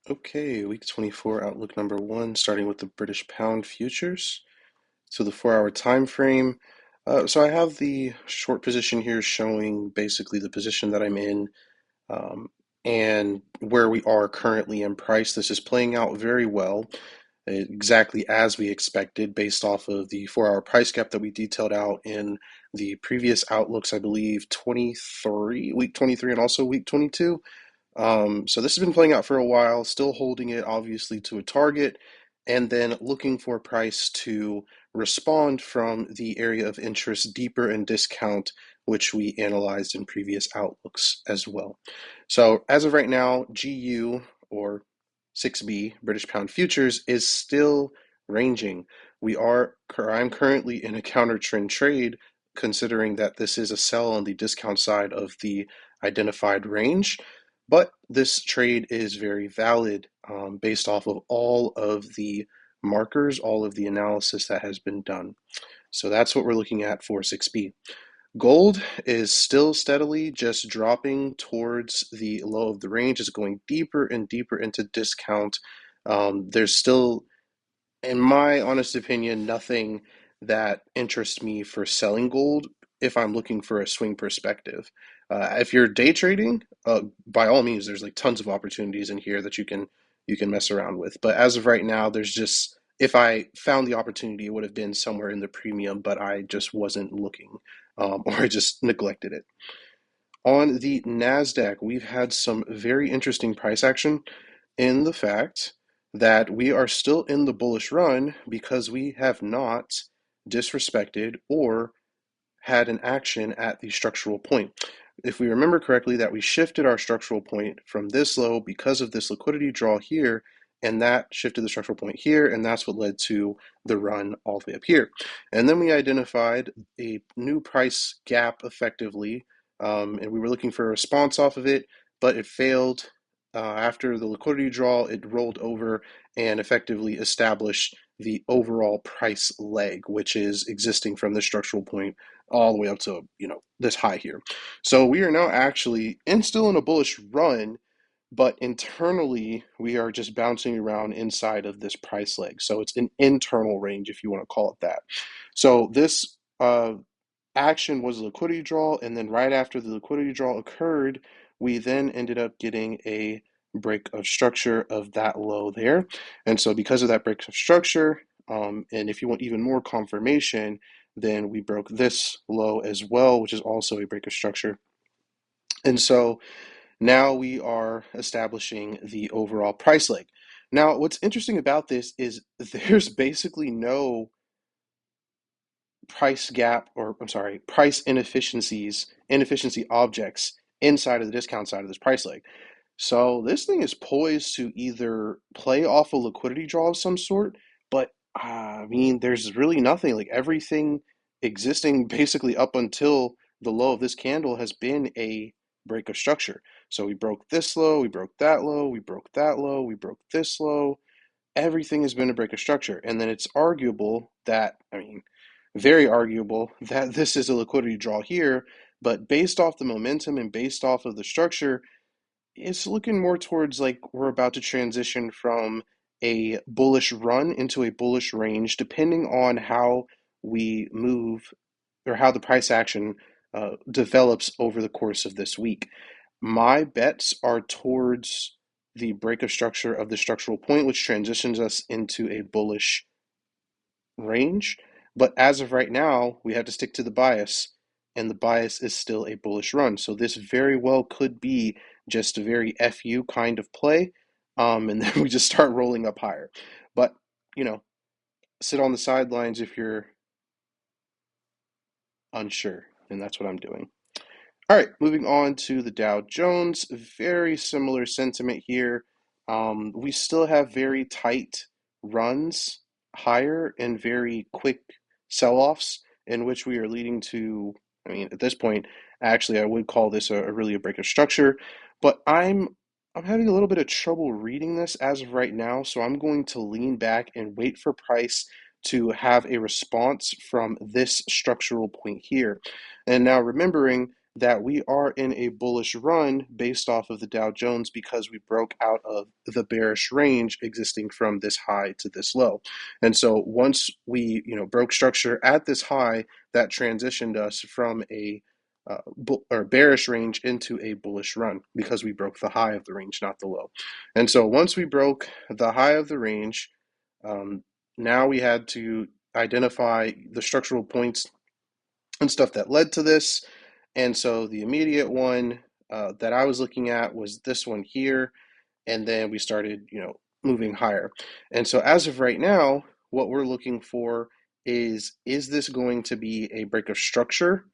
Okay, week 24 outlook number one, starting with the British pound futures. So the 4 hour time frame. So I have the short position here showing basically the position that I'm in um, and where we are currently in price. This is playing out very well, exactly as we expected based off of the 4 hour price gap that we detailed out in the previous outlooks, I believe 23, week 23 and also week 22. So this has been playing out for a while, still holding it obviously to a target, and then looking for price to respond from the area of interest deeper in discount, which we analyzed in previous outlooks as well. So as of right now, GU or 6B, British Pound Futures, is still ranging. I'm currently in a counter trend trade, considering that this is a sell on the discount side of the identified range. But this trade is very valid based off of all of the markers, all of the analysis that has been done. So that's what we're looking at for 6B. Gold is still steadily just dropping towards the low of the range, is going deeper and deeper into discount. There's still, in my honest opinion, nothing that interests me for selling gold if I'm looking for a swing perspective. If you're day trading, by all means, there's like tons of opportunities in here that you can mess around with. But as of right now, there's just if I found the opportunity, it would have been somewhere in the premium, but I just wasn't looking, or I just neglected it. On the Nasdaq, we've had some very interesting price action in the fact that we are still in the bullish run because we have not disrespected or had an action at the structural point. If we remember correctly, that we shifted our structural point from this low because of this liquidity draw here, and that shifted the structural point here, and that's what led to the run all the way up here. And then we identified a new price gap effectively, and we were looking for a response off of it, but it failed. After the liquidity draw, it rolled over and effectively established the overall price leg, which is existing from the structural point all the way up to this high here. So we are now actually still in a bullish run, but internally we are just bouncing around inside of this price leg. So it's an internal range, if you want to call it that. So this action was a liquidity draw, and then right after the liquidity draw occurred, we then ended up getting a break of structure of that low there. And so because of that break of structure, and if you want even more confirmation, then we broke this low as well, which is also a break of structure. And so now we are establishing the overall price leg. Now, what's interesting about this is there's basically no price gap, or I'm sorry, price inefficiency objects inside of the discount side of this price leg. So this thing is poised to either play off a liquidity draw of some sort, but I mean, there's really nothing. Like everything existing basically up until the low of this candle has been a break of structure. So we broke this low, we broke that low, we broke that low, we broke this low. Everything has been a break of structure. And then it's arguable that, I mean, very arguable that this is a liquidity draw here, but based off the momentum and based off of the structure, it's looking more towards like we're about to transition from a bullish run into a bullish range, depending on how we move or how the price action develops over the course of this week. My bets are towards the break of structure of the structural point, which transitions us into a bullish range. But as of right now, we have to stick to the bias, and the bias is still a bullish run. So this very well could be just a very FU kind of play, and then we just start rolling up higher. But, you know, sit on the sidelines if you're unsure, and that's what I'm doing. All right, moving on to the Dow Jones. Very similar sentiment here. We still have very tight runs higher and very quick sell-offs in which we are leading to, I mean, at this point, actually, I would call this a really a break of structure, but I'm having a little bit of trouble reading this as of right now, so I'm going to lean back and wait for price to have a response from this structural point here. And now remembering that we are in a bullish run based off of the Dow Jones because we broke out of the bearish range existing from this high to this low. And so once we, broke structure at this high, that transitioned us from a or bearish range into a bullish run because we broke the high of the range, not the low. And so once we broke the high of the range, um, now we had to identify the structural points and stuff that led to this. And so the immediate one that I was looking at was this one here. And then we started, moving higher. And so as of right now, what we're looking for is this going to be a break of structure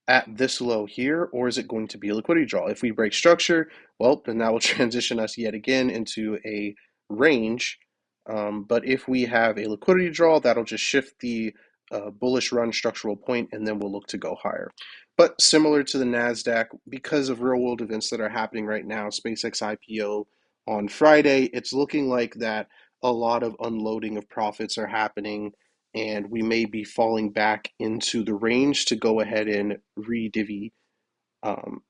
at this low here, or is it going to be a liquidity draw? If we break structure, well, then that will transition us yet again into a range. But if we have a liquidity draw, that'll just shift the bullish run structural point, and then we'll look to go higher. But similar to the NASDAQ, because of real world events that are happening right now, SpaceX IPO on Friday, it's looking like that a lot of unloading of profits are happening, and we may be falling back into the range to go ahead and redivvy um,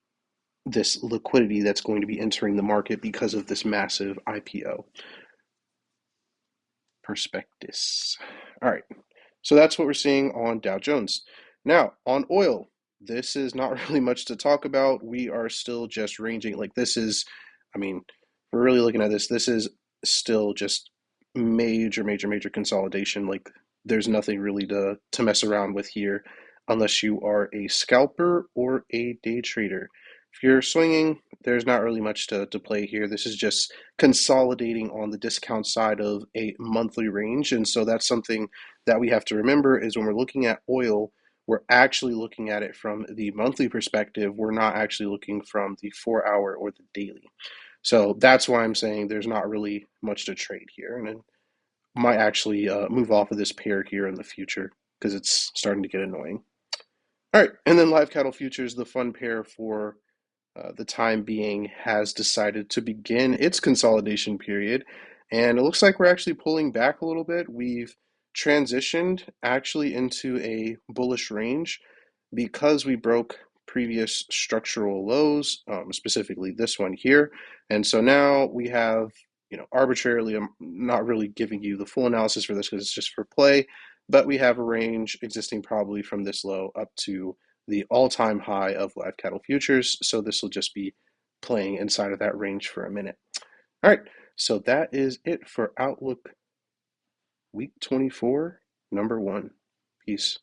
this liquidity that's going to be entering the market because of this massive IPO prospectus. All right, so that's what we're seeing on Dow Jones. Now, on oil, this is not really much to talk about. We are still just ranging. Like, this is, I mean, we're really looking at this. This is still just major, major, major consolidation. Like, there's nothing really to mess around with here unless you are a scalper or a day trader. If you're swinging, there's not really much to play here. This is just consolidating on the discount side of a monthly range. And so that's something that we have to remember is when we're looking at oil, we're actually looking at it from the monthly perspective. We're not actually looking from the 4 hour or the daily. So that's why I'm saying there's not really much to trade here. And it might actually move off of this pair here in the future because it's starting to get annoying. All right. And then live cattle futures, the fun pair for the time being, has decided to begin its consolidation period. And it looks like we're actually pulling back a little bit. We've transitioned actually into a bullish range because we broke previous structural lows, specifically this one here. And so now we have, arbitrarily, I'm not really giving you the full analysis for this because it's just for play, but we have a range existing probably from this low up to the all-time high of live cattle futures. So this will just be playing inside of that range for a minute. All right, so that is it for Outlook Week 24, number 1. Peace.